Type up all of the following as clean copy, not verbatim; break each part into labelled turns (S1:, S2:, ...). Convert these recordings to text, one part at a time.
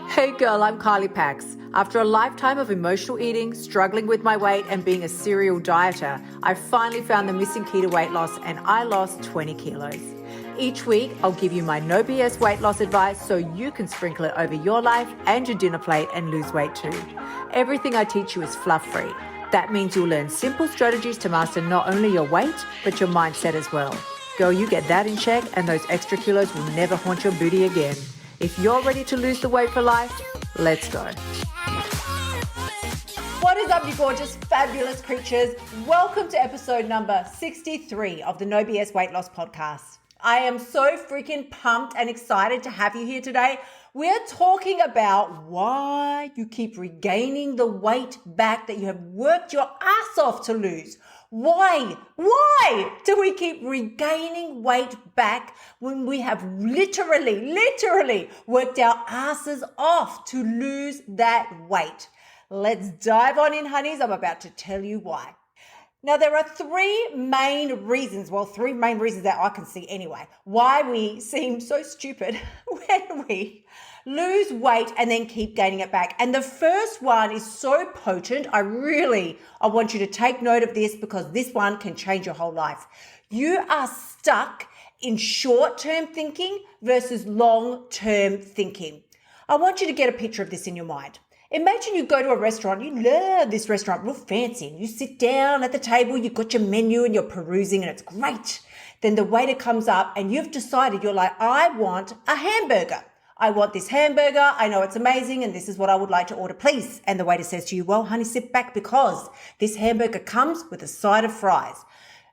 S1: Hey girl, I'm Kylie Pax. After a lifetime of emotional eating, struggling with my weight, and being a serial dieter, I finally found the missing key to weight loss and I lost 20 kilos. Each week, I'll give you my no BS weight loss advice so you can sprinkle it over your life and your dinner plate and lose weight too. Everything I teach you is fluff-free. That means you'll learn simple strategies to master not only your weight, but your mindset as well. Girl, you get that in check and those extra kilos will never haunt your booty again. If you're ready to lose the weight for life, let's go. What is up, you gorgeous, fabulous creatures? Welcome to episode number 63 of the No BS Weight Loss Podcast. I am so freaking pumped and excited to have you here today. We're talking about why you keep regaining the weight back that you have worked your ass off to lose. Why do we keep regaining weight back when we have literally worked our asses off to lose that weight? Let's dive on in, honeys. I'm about to tell you why. Now, there are three main reasons that I can see anyway, why we seem so stupid when we lose weight and then keep gaining it back. And the first one is so potent. I want you to take note of this because this one can change your whole life. You are stuck in short-term thinking versus long-term thinking. I want you to get a picture of this in your mind. Imagine you go to a restaurant, you love this restaurant, real fancy, and you sit down at the table, you've got your menu and you're perusing and it's great. Then the waiter comes up and you've decided, you're like, I want a hamburger. I want this hamburger. I know it's amazing and this is what I would like to order, please. And the waiter says to you, well, honey, sit back because this hamburger comes with a side of fries.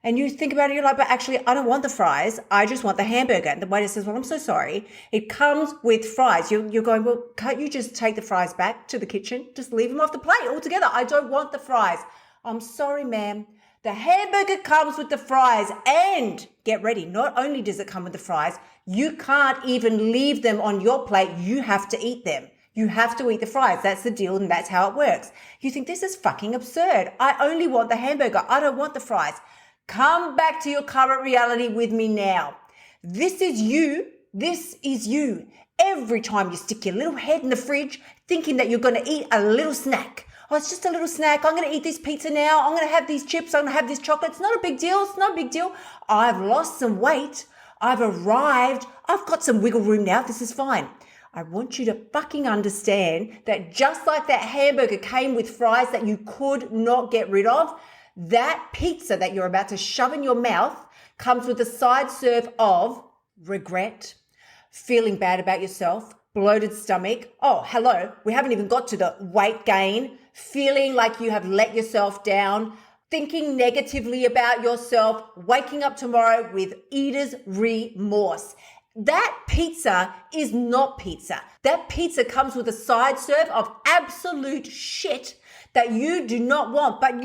S1: And you think about it, you're like, but actually, I don't want the fries. I just want the hamburger. And the waiter says, well, I'm so sorry. It comes with fries. You're going, well, can't you just take the fries back to the kitchen? Just leave them off the plate altogether. I don't want the fries. I'm sorry, ma'am. The hamburger comes with the fries and get ready. Not only does it come with the fries, you can't even leave them on your plate. You have to eat them. You have to eat the fries. That's the deal and that's how it works. You think this is fucking absurd. I only want the hamburger. I don't want the fries. Come back to your current reality with me now. This is you. This is you. Every time you stick your little head in the fridge thinking that you're going to eat a little snack. Oh, it's just a little snack. I'm going to eat this pizza now. I'm going to have these chips. I'm going to have this chocolate. It's not a big deal. It's not a big deal. I've lost some weight. I've arrived. I've got some wiggle room now. This is fine. I want you to fucking understand that just like that hamburger came with fries that you could not get rid of, that pizza that you're about to shove in your mouth comes with a side serve of regret, feeling bad about yourself, bloated stomach. Oh, hello. We haven't even got to the weight gain, feeling like you have let yourself down, thinking negatively about yourself, waking up tomorrow with eater's remorse. That pizza is not pizza. That pizza comes with a side serve of absolute shit that you do not want. But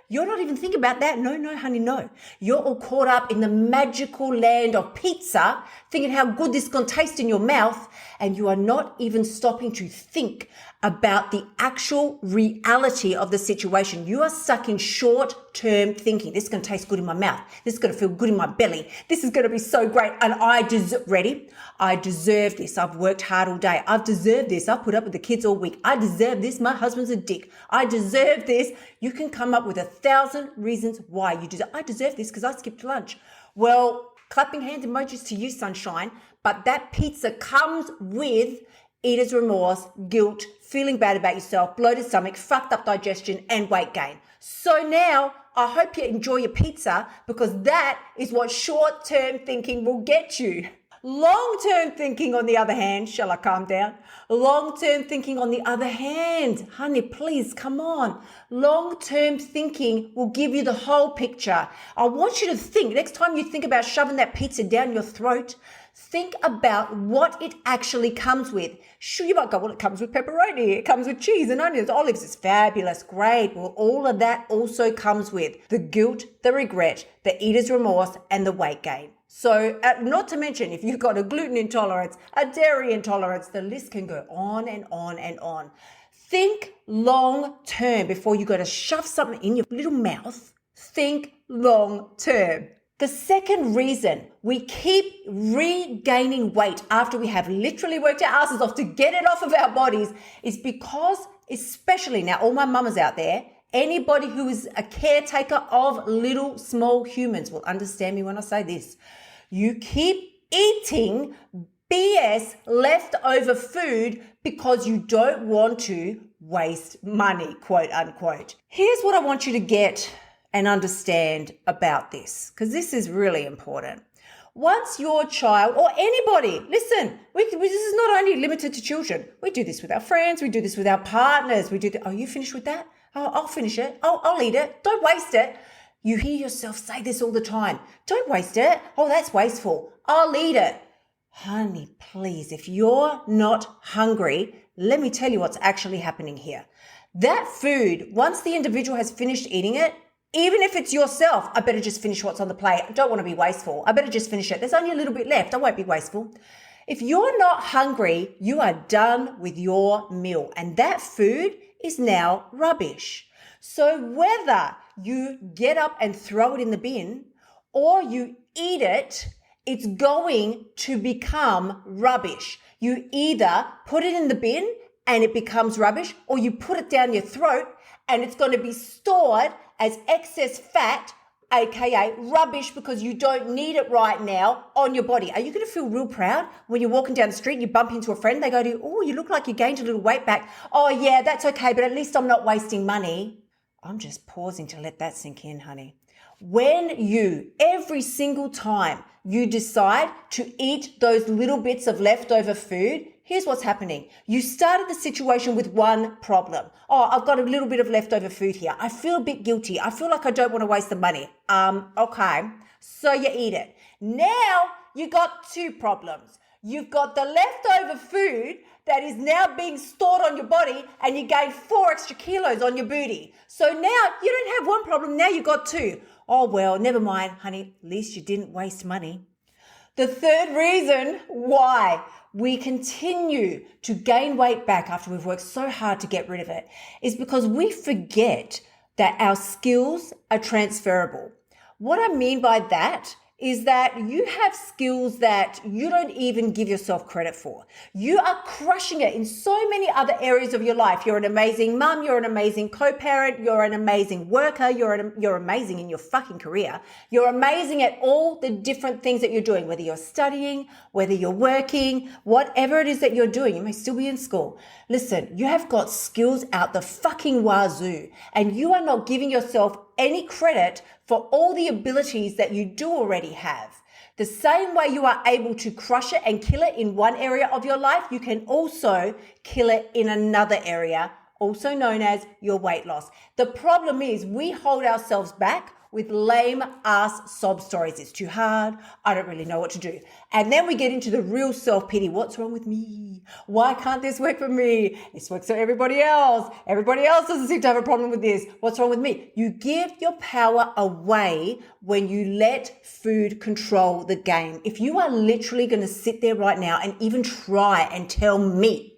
S1: you're not even thinking about that. No, honey, no. You're all caught up in the magical land of pizza, thinking how good this is going to taste in your mouth, and you are not even stopping to think about the actual reality of the situation. You are stuck in short-term thinking. This is going to taste good in my mouth. This is going to feel good in my belly. This is going to be so great. And I deserve this. I've worked hard all day. I've deserved this. I've put up with the kids all week. I deserve this. My husband's a dick. I deserve this. You can come up with 1,000 reasons why you deserve. I deserve this because I skipped lunch. Well, clapping hands emojis to you, sunshine. But that pizza comes with eater's remorse, guilt, feeling bad about yourself, bloated stomach, fucked up digestion, and weight gain. So now I hope you enjoy your pizza because that is what short-term thinking will get you. Long-term thinking, on the other hand, shall I calm down? Long-term thinking, on the other hand, honey, please, come on. Long-term thinking will give you the whole picture. I want you to think, next time you think about shoving that pizza down your throat, think about what it actually comes with. Sure, you might go, well, it comes with pepperoni, it comes with cheese and onions, olives. It's fabulous, great. Well, all of that also comes with the guilt, the regret, the eater's remorse, and the weight gain. So not to mention, if you've got a gluten intolerance, a dairy intolerance, the list can go on and on and on. Think long term before you go to shove something in your little mouth. Think long term. The second reason we keep regaining weight after we have literally worked our asses off to get it off of our bodies is because, especially now, all my mamas out there, anybody who is a caretaker of little small humans will understand me when I say this. You keep eating BS leftover food because you don't want to waste money, quote unquote. Here's what I want you to get and understand about this, because this is really important. Once your child or anybody, listen, this is not only limited to children. We do this with our friends. We do this with our partners. Oh, you finished with that? Oh, I'll finish it. I'll eat it. Don't waste it. You hear yourself say this all the time. Don't waste it. Oh, that's wasteful. I'll eat it. Honey, please, if you're not hungry, let me tell you what's actually happening here. That food, once the individual has finished eating it, even if it's yourself, I better just finish what's on the plate. I don't want to be wasteful. I better just finish it. There's only a little bit left. I won't be wasteful. If you're not hungry, you are done with your meal, and that food is now rubbish. So whether you get up and throw it in the bin or you eat it, it's going to become rubbish. You either put it in the bin and it becomes rubbish, or you put it down your throat and it's going to be stored as excess fat, aka rubbish, because you don't need it right now on your body. Are you going to feel real proud when you're walking down the street and you bump into a friend? They go to you, oh, you look like you gained a little weight back. Oh yeah, that's okay, but at least I'm not wasting money. I'm just pausing to let that sink in, honey. When you, every single time you decide to eat those little bits of leftover food, here's what's happening. You started the situation with one problem. Oh, I've got a little bit of leftover food here. I feel a bit guilty. I feel like I don't want to waste the money. Okay. So you eat it. Now you got two problems. You've got the leftover food that is now being stored on your body, and you gain 4 extra kilos on your booty. So now you don't have one problem. Now you got two. Oh, well, never mind, honey. At least you didn't waste money. The third reason why we continue to gain weight back after we've worked so hard to get rid of it is because we forget that our skills are transferable. What I mean by that is that you have skills that you don't even give yourself credit for. You are crushing it in so many other areas of your life. You're an amazing mum, you're an amazing co-parent, you're an amazing worker, you're amazing in your fucking career. You're amazing at all the different things that you're doing, whether you're studying, whether you're working, whatever it is that you're doing. You may still be in school. Listen, you have got skills out the fucking wazoo, and you are not giving yourself any credit for all the abilities that you do already have. The same way you are able to crush it and kill it in one area of your life, you can also kill it in another area, also known as your weight loss. The problem is we hold ourselves back with lame ass sob stories. It's too hard. I don't really know what to do. And then we get into the real self-pity. What's wrong with me? Why can't this work for me? This works for everybody else. Everybody else doesn't seem to have a problem with this. What's wrong with me? You give your power away when you let food control the game. If you are literally going to sit there right now and even try and tell me,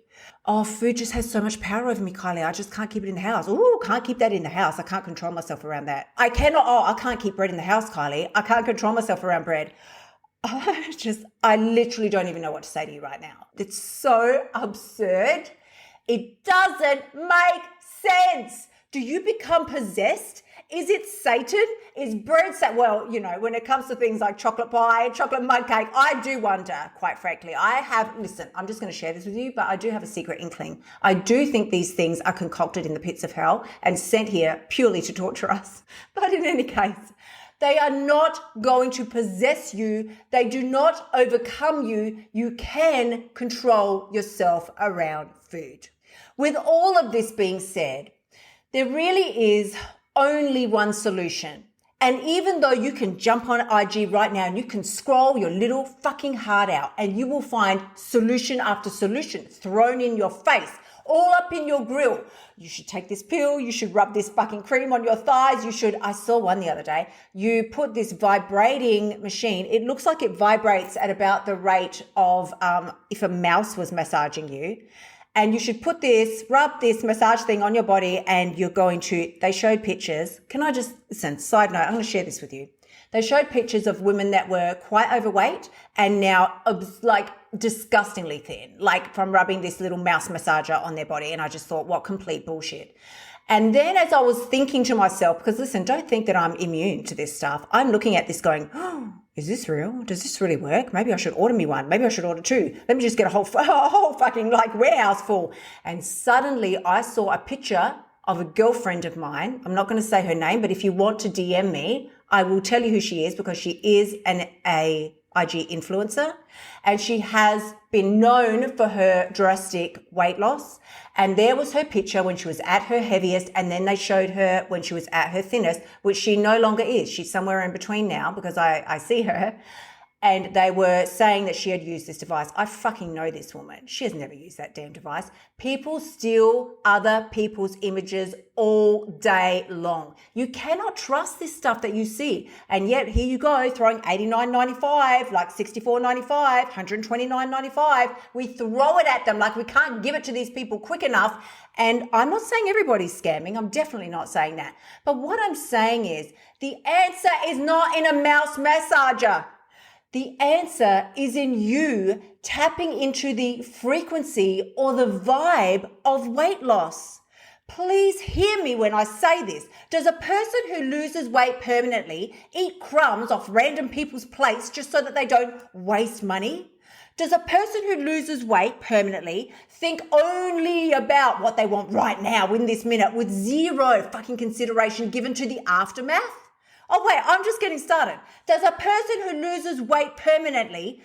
S1: oh, food just has so much power over me, Kylie. I just can't keep it in the house. Oh, can't keep that in the house. I can't control myself around that. I can't keep bread in the house, Kylie. I can't control myself around bread. I literally don't even know what to say to you right now. It's so absurd. It doesn't make sense. Do you become possessed? Is it Satan? Is bread well, you know, when it comes to things like chocolate pie, chocolate mud cake, I do wonder, quite frankly. Listen, I'm just going to share this with you, but I do have a secret inkling. I do think these things are concocted in the pits of hell and sent here purely to torture us. But in any case, they are not going to possess you. They do not overcome you. You can control yourself around food. With all of this being said, there really is only one solution. And even though you can jump on IG right now and you can scroll your little fucking heart out and you will find solution after solution thrown in your face, all up in your grill. You should take this pill. You should rub this fucking cream on your thighs. I saw one the other day. You put this vibrating machine. It looks like it vibrates at about the rate of if a mouse was massaging you. And you should rub this massage thing on your body, and they showed pictures. Can I just, listen, side note, I'm going to share this with you. They showed pictures of women that were quite overweight and now like disgustingly thin, like from rubbing this little mouse massager on their body. And I just thought, what complete bullshit. And then as I was thinking to myself, because listen, don't think that I'm immune to this stuff. I'm looking at this going, oh, is this real? Does this really work? Maybe I should order me one. Maybe I should order two. Let me just get a whole fucking like warehouse full. And suddenly I saw a picture of a girlfriend of mine. I'm not going to say her name, but if you want to DM me, I will tell you who she is because she is a IG influencer, and she has been known for her drastic weight loss. And there was her picture when she was at her heaviest, and then they showed her when she was at her thinnest, which she no longer is. She's somewhere in between now because I see her. And they were saying that she had used this device. I fucking know this woman. She has never used that damn device. People steal other people's images all day long. You cannot trust this stuff that you see. And yet here you go throwing $89.95, like $64.95, $129.95. We throw it at them like we can't give it to these people quick enough. And I'm not saying everybody's scamming. I'm definitely not saying that. But what I'm saying is the answer is not in a mouse massager. The answer is in you tapping into the frequency or the vibe of weight loss. Please hear me when I say this. Does a person who loses weight permanently eat crumbs off random people's plates just so that they don't waste money? Does a person who loses weight permanently think only about what they want right now in this minute with zero fucking consideration given to the aftermath? Oh, wait, I'm just getting started. Does a person who loses weight permanently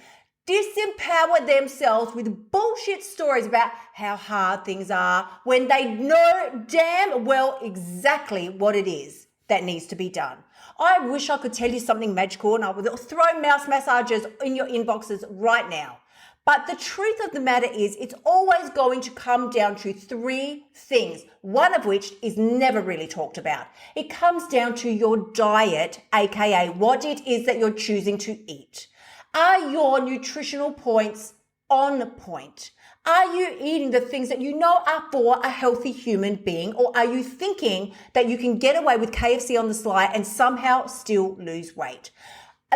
S1: disempower themselves with bullshit stories about how hard things are when they know damn well exactly what it is that needs to be done? I wish I could tell you something magical and I would throw mouse massages in your inboxes right now. But the truth of the matter is it's always going to come down to three things, one of which is never really talked about. It comes down to your diet, aka what it is that you're choosing to eat. Are your nutritional points on point? Are you eating the things that you know are for a healthy human being, or are you thinking that you can get away with KFC on the sly and somehow still lose weight?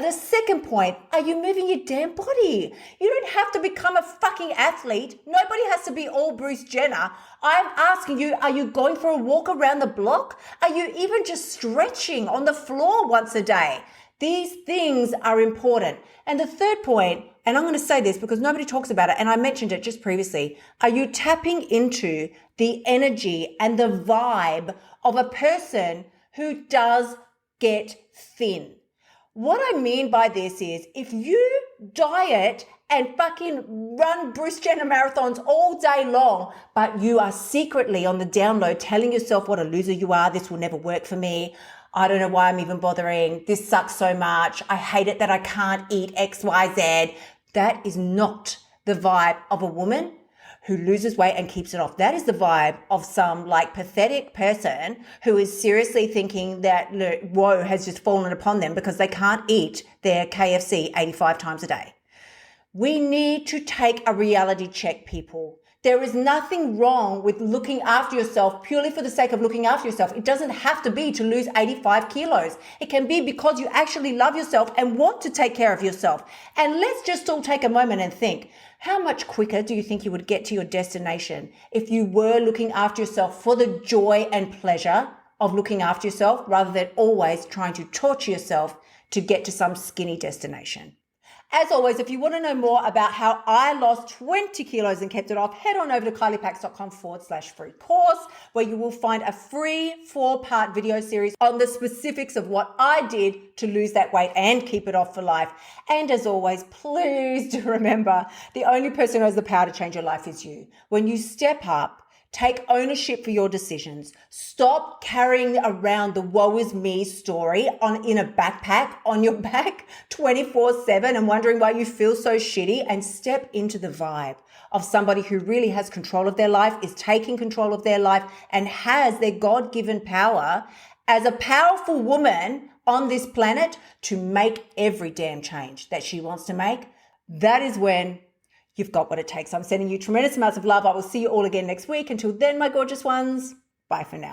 S1: The second point, are you moving your damn body? You don't have to become a fucking athlete. Nobody has to be all Bruce Jenner. I'm asking you, are you going for a walk around the block? Are you even just stretching on the floor once a day? These things are important. And the third point, and I'm going to say this because nobody talks about it, and I mentioned it just previously, are you tapping into the energy and the vibe of a person who does get thin? What I mean by this is if you diet and fucking run Bruce Jenner marathons all day long, but you are secretly on the download telling yourself what a loser you are, this will never work for me, I don't know why I'm even bothering, this sucks so much, I hate it that I can't eat X, Y, Z, that is not the vibe of a woman who loses weight and keeps it off. That is the vibe of some like pathetic person who is seriously thinking that woe has just fallen upon them because they can't eat their KFC 85 times a day. We need to take a reality check, people. There is nothing wrong with looking after yourself purely for the sake of looking after yourself. It doesn't have to be to lose 85 kilos. It can be because you actually love yourself and want to take care of yourself. And let's just all take a moment and think, how much quicker do you think you would get to your destination if you were looking after yourself for the joy and pleasure of looking after yourself rather than always trying to torture yourself to get to some skinny destination? As always, if you want to know more about how I lost 20 kilos and kept it off, head on over to kyliepax.com/free course, where you will find a free 4-part video series on the specifics of what I did to lose that weight and keep it off for life. And as always, please do remember, the only person who has the power to change your life is you. When you step up, take ownership for your decisions. Stop carrying around the woe is me story in a backpack on your back 24/7 and wondering why you feel so shitty, and step into the vibe of somebody who really has control of their life, is taking control of their life, and has their God-given power as a powerful woman on this planet to make every damn change that she wants to make. That is when you've got what it takes. I'm sending you tremendous amounts of love. I will see you all again next week. Until then, my gorgeous ones, bye for now.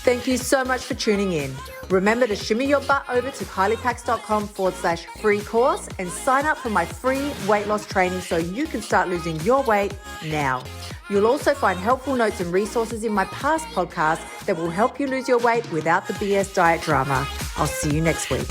S1: Thank you so much for tuning in. Remember to shimmy your butt over to kyliepax.com/free course and sign up for my free weight loss training so you can start losing your weight now. You'll also find helpful notes and resources in my past podcasts that will help you lose your weight without the BS diet drama. I'll see you next week.